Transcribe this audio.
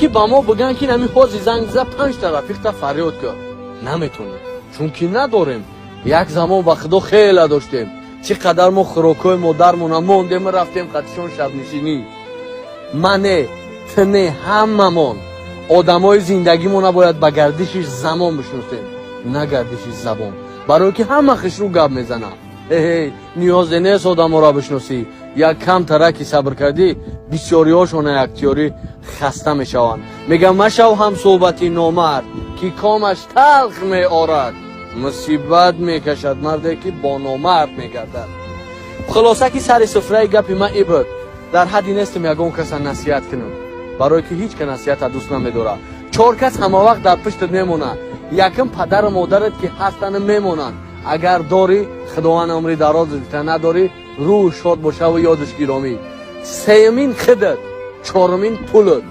که با ما بگن که نمی خوزی زنگ زد 5 تا رفیق تا فریاد کرد نمیتونیم چون که نداریم. یک زمان با خدا خیلی داشتیم چقدر ما خوراکای مادرمون موندیم رفتیم خطشون شب نشینی. منه تنه هممون آدمای زندگیمون باید با گردشش زمان بشناسیم نه گردشش زبان، برای که همه خشرو گپ میزنن. نیاز نیست آدم را بشناسی، یک کم ترکی صبر کردی بسیاری هاشون یکتیاری خسته میشوند. میگم مشو هم صحبتی نامرد که کامش تلخ می آرد، مصیبت میکشد مرده که با نامرد میگردد. خلاصه که سر سفره گپی من ای بود، در حدی نیستم یگان کس نصیحت کنم، برای که هیچ که نصیحت دوست نمیداره. 4 کس همه وقت در پشتت میمونه، یکم پدر و مادرت که هستن میمونن. اگر داری خداوند عمری دراز بده، نداری روح شاد باشه و یادش گرامی. سیمین خودت، 4مین پولت.